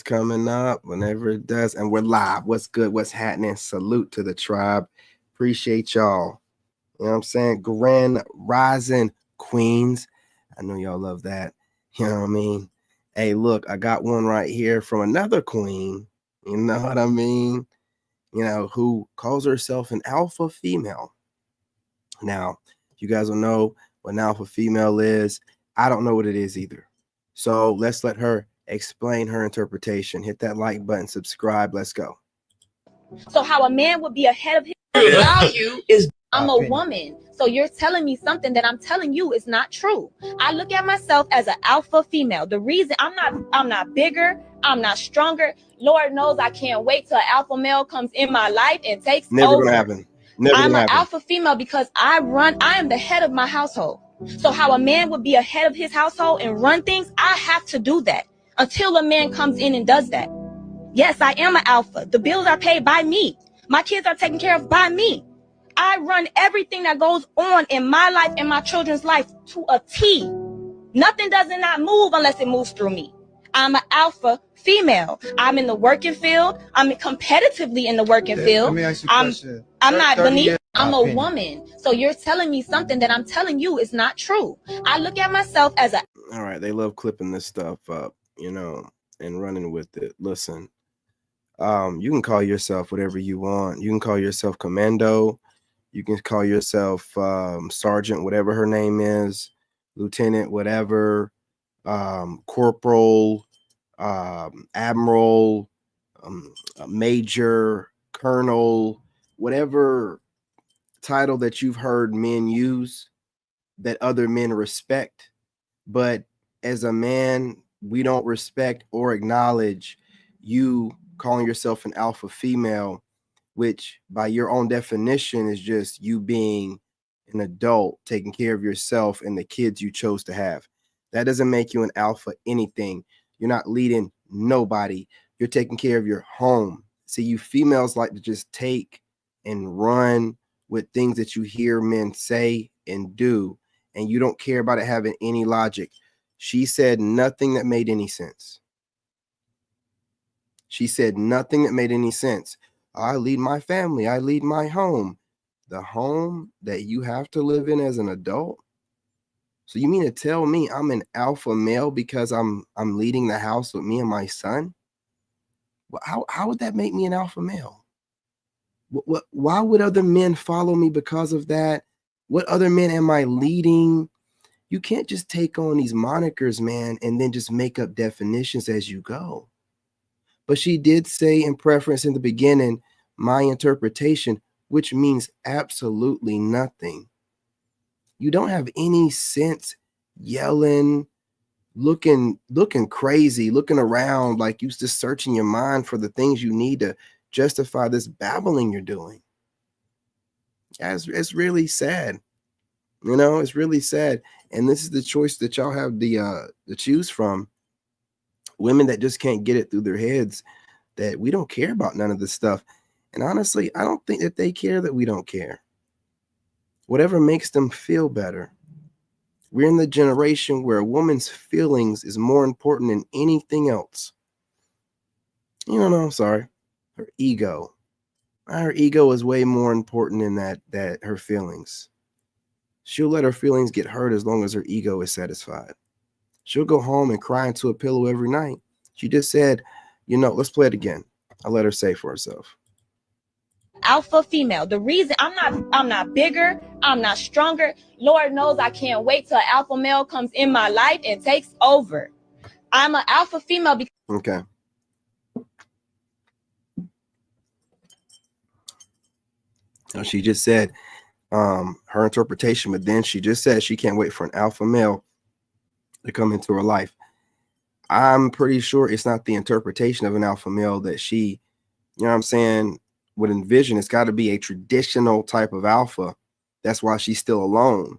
coming up, whenever it does. And we're live. What's good? What's happening? Salute to the tribe. Appreciate y'all. You know what I'm saying? Grand Rising Queens. I know y'all love that. You know what I mean? Hey, look, I got one right here from another queen. You know what I mean? You know, who calls herself an alpha female. Now, you guys will know what an alpha female is. I don't know what it is either. So let's let her explain her interpretation. Hit that like button, subscribe. Let's go. So how a man would be ahead of his value is I'm a woman. So you're telling me something that I'm telling you is not true. I look at myself as an alpha female. The reason I'm not bigger, I'm not stronger. Lord knows I can't wait till an alpha male comes in my life and takes Never over. gonna happen. Never I'm gonna an happen. alpha female because I am the head of my household. So how a man would be a head of his household and run things, I have to do that until a man comes in and does that. Yes, I am an alpha. The bills are paid by me. My kids are taken care of by me. I run everything that goes on in my life and my children's life to a T. Nothing does not move unless it moves through me. I'm an alpha female. I'm in the working field. I'm competitively in the working field. Let me ask you a question. I'm not beneath. I'm a woman. So you're telling me something that I'm telling you is not true. I look at myself as a. All right, they love clipping this stuff up, you know, and running with it. Listen, you can call yourself whatever you want. You can call yourself commando. You can call yourself sergeant, whatever her name is, lieutenant, whatever, corporal, admiral, major, colonel, whatever title that you've heard men use that other men respect. But as a man, we don't respect or acknowledge you calling yourself an alpha female, which by your own definition is just you being an adult, taking care of yourself and the kids you chose to have. That doesn't make you an alpha anything. You're not leading nobody. You're taking care of your home. See, you females like to just take and run with things that you hear men say and do, and you don't care about it having any logic. She said nothing that made any sense. She said nothing that made any sense. I lead my family. I lead my home. The home that you have to live in as an adult? So you mean to tell me I'm an alpha male because I'm leading the house with me and my son? Well, how would that make me an alpha male? Why would other men follow me because of that? What other men am I leading? You can't just take on these monikers, man, and then just make up definitions as you go. But she did say in preference in the beginning, my interpretation, which means absolutely nothing. You don't have any sense yelling, looking crazy, looking around like you're just searching your mind for the things you need to justify this babbling you're doing. It's really sad. You know, it's really sad. And this is the choice that y'all have to choose from. Women that just can't get it through their heads that we don't care about none of this stuff. And honestly, I don't think that they care that we don't care. Whatever makes them feel better. We're in the generation where a woman's feelings is more important than anything else. You know, no, I'm sorry. Her ego. Her ego is way more important than that her feelings. She'll let her feelings get hurt as long as her ego is satisfied. She'll go home and cry into a pillow every night. She just said, you know, let's play it again. I'll let her say for herself. Alpha female. The reason I'm not bigger, I'm not stronger. Lord knows I can't wait till an alpha male comes in my life and takes over. I'm an alpha female because okay. Now she just said her interpretation, but then she just said she can't wait for an alpha male to come into her life. I'm pretty sure it's not the interpretation of an alpha male that she, you know what I'm saying, would envision. It's got to be a traditional type of alpha. That's why she's still alone.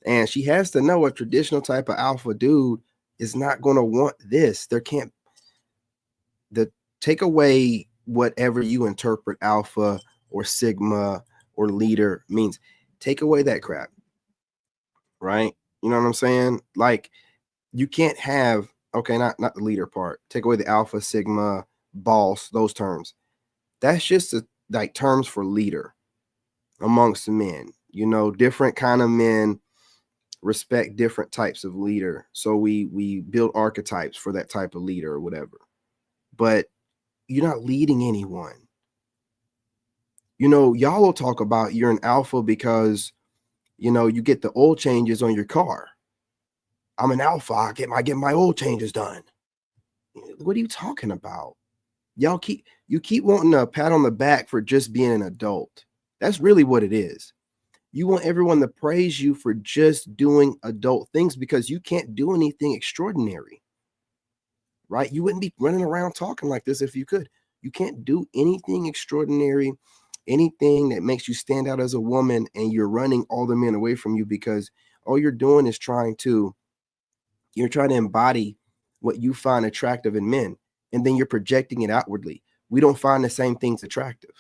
And she has to know a traditional type of alpha dude is not going to want this. There can't, take away whatever you interpret alpha or sigma or leader means. Take away that crap. Right? You know what I'm saying? Like, you can't have Okay, not the leader part. Take away the alpha, sigma, boss, those terms. That's just like terms for leader amongst men. You know, different kind of men respect different types of leader. So we build archetypes for that type of leader or whatever. But you're not leading anyone. You know, y'all will talk about you're an alpha because, you know, you get the oil changes on your car. I'm an alpha. I get my oil changes done. What are you talking about? You keep wanting a pat on the back for just being an adult. That's really what it is. You want everyone to praise you for just doing adult things because you can't do anything extraordinary, right? You wouldn't be running around talking like this if you could. You can't do anything extraordinary, anything that makes you stand out as a woman, and you're running all the men away from you because all you're doing is you're trying to embody what you find attractive in men, and then you're projecting it outwardly. We don't find the same things attractive.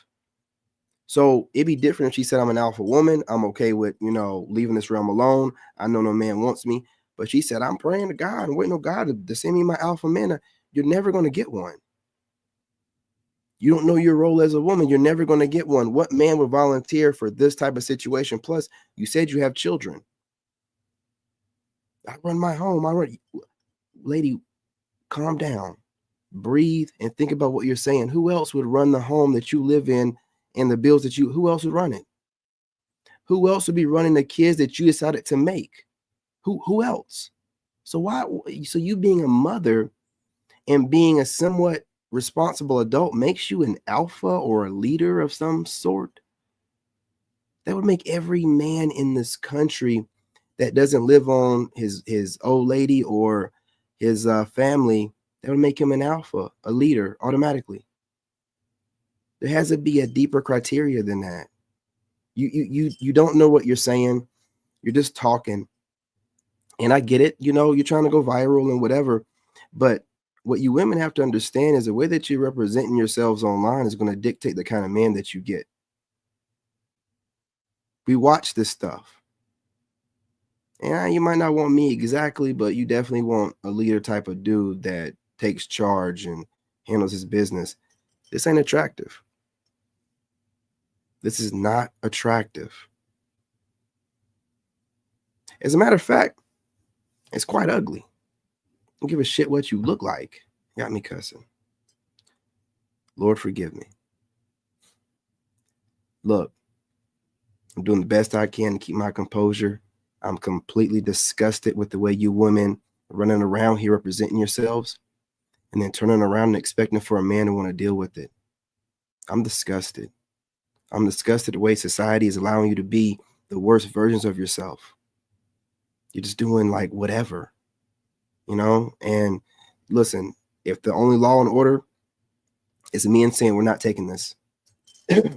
So it'd be different if she said, I'm an alpha woman. I'm okay with, you know, leaving this realm alone. I know no man wants me. But she said, I'm praying to God and waiting on God to send me my alpha man. You're never going to get one. You don't know your role as a woman. You're never going to get one. What man would volunteer for this type of situation? Plus, you said you have children. I run my home. Lady, calm down, breathe, and think about what you're saying. Who else would run the home that you live in and the bills who else would run it? Who else would be running the kids that you decided to make? Who else? So you being a mother and being a somewhat responsible adult makes you an alpha or a leader of some sort? That would make every man in this country that doesn't live on his old lady or his family, that would make him an alpha, a leader automatically. There has to be a deeper criteria than that. You don't know what you're saying. You're just talking. And I get it, you know, you're trying to go viral and whatever. But what you women have to understand is the way that you're representing yourselves online is going to dictate the kind of man that you get. We watch this stuff. And you might not want me exactly, but you definitely want a leader type of dude that takes charge and handles his business. This ain't attractive. This is not attractive. As a matter of fact, it's quite ugly. Don't give a shit what you look like. Got me cussing. Lord, forgive me. Look, I'm doing the best I can to keep my composure. I'm completely disgusted with the way you women are running around here representing yourselves and then turning around and expecting for a man to want to deal with it. I'm disgusted. I'm disgusted the way society is allowing you to be the worst versions of yourself. You're just doing like whatever, you know? And listen, if the only law and order is men saying we're not taking this, we're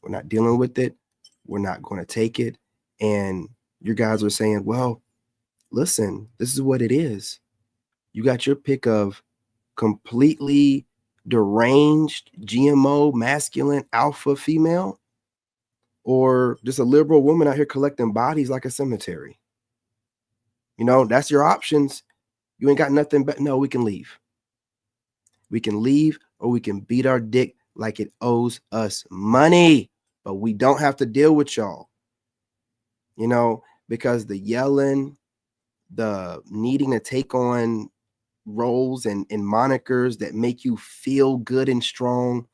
not dealing with it, we're not going to take it, and you guys are saying, well, listen, this is what it is. You got your pick of completely deranged GMO masculine alpha female, or just a liberal woman out here collecting bodies like a cemetery. You know, that's your options. You ain't got nothing but no, we can leave. We can leave, or we can beat our dick like it owes us money, but we don't have to deal with y'all. You know, because the yelling, the needing to take on roles and monikers that make you feel good and strong,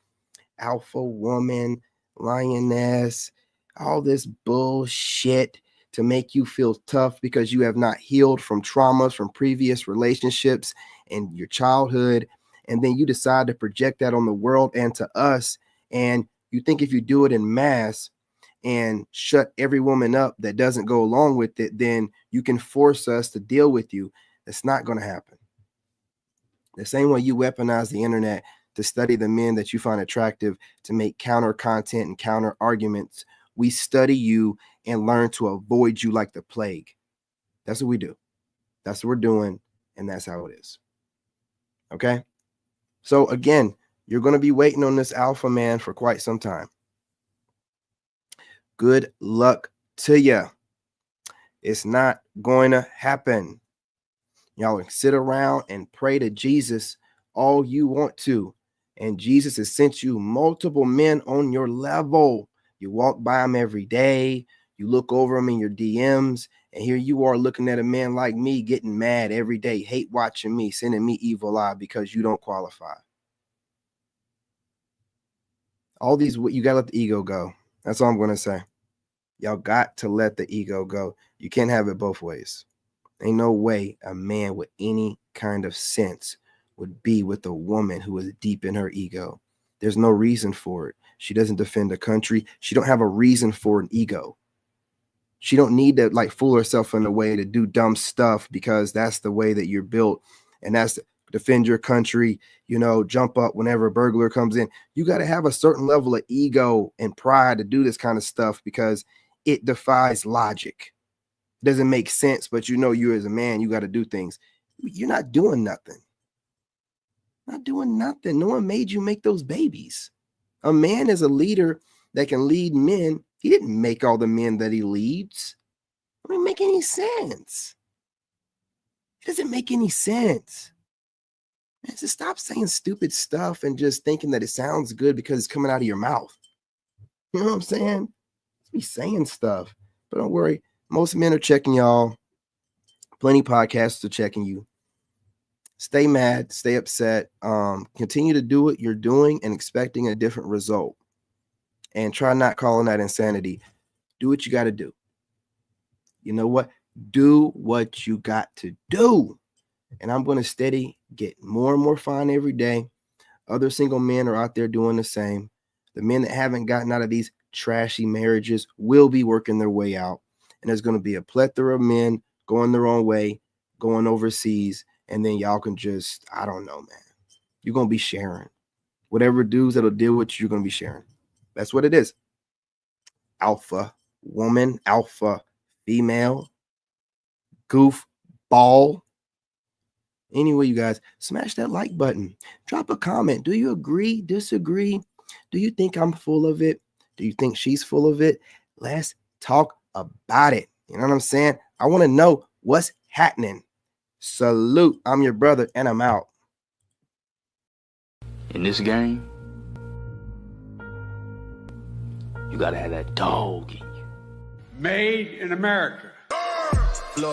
alpha woman, lioness, all this bullshit to make you feel tough because you have not healed from traumas from previous relationships and your childhood. And then you decide to project that on the world and to us. And you think if you do it in mass and shut every woman up that doesn't go along with it, then you can force us to deal with you. That's not going to happen. The same way you weaponize the internet to study the men that you find attractive, to make counter content and counter arguments, we study you and learn to avoid you like the plague. That's what we do. That's what we're doing. And that's how it is. Okay. So again, you're going to be waiting on this alpha man for quite some time. Good luck to you. It's not going to happen. Y'all can sit around and pray to Jesus all you want to. And Jesus has sent you multiple men on your level. You walk by them every day. You look over them in your DMs. And here you are looking at a man like me getting mad every day, hate watching me, sending me evil eye because you don't qualify. All these, you got to let the ego go. That's all I'm going to say. Y'all got to let the ego go. You can't have it both ways. Ain't no way a man with any kind of sense would be with a woman who is deep in her ego. There's no reason for it. She doesn't defend the country. She don't have a reason for an ego. She don't need to like fool herself in a way to do dumb stuff because that's the way that you're built. And that's defend your country, you know, jump up whenever a burglar comes in. You got to have a certain level of ego and pride to do this kind of stuff because it defies logic. It doesn't make sense, but you know, you as a man, you got to do things. You're not doing nothing. Not doing nothing. No one made you make those babies. A man is a leader that can lead men. He didn't make all the men that he leads. It doesn't make any sense. It doesn't make any sense. Man, just stop saying stupid stuff and just thinking that it sounds good because it's coming out of your mouth. You know what I'm saying? Just be saying stuff. But don't worry. Most men are checking y'all. Plenty podcasts are checking you. Stay mad. Stay upset. Continue to do what you're doing and expecting a different result. And try not calling that insanity. Do what you got to do. You know what? Do what you got to do. And I'm going to steady get more and more fine every day. Other single men are out there doing the same. The men that haven't gotten out of these trashy marriages will be working their way out. And there's going to be a plethora of men going their own way, going overseas. And then y'all can just, I don't know, man. You're going to be sharing. Whatever dudes that'll deal with you, you're going to be sharing. That's what it is. Alpha woman, alpha female, goof ball. Anyway, you guys, smash that like button. Drop a comment. Do you agree, disagree? Do you think I'm full of it? Do you think she's full of it? Let's talk about it. You know what I'm saying? I want to know what's happening. Salute. I'm your brother, and I'm out. In this game, you gotta have that dog in you. Made in America.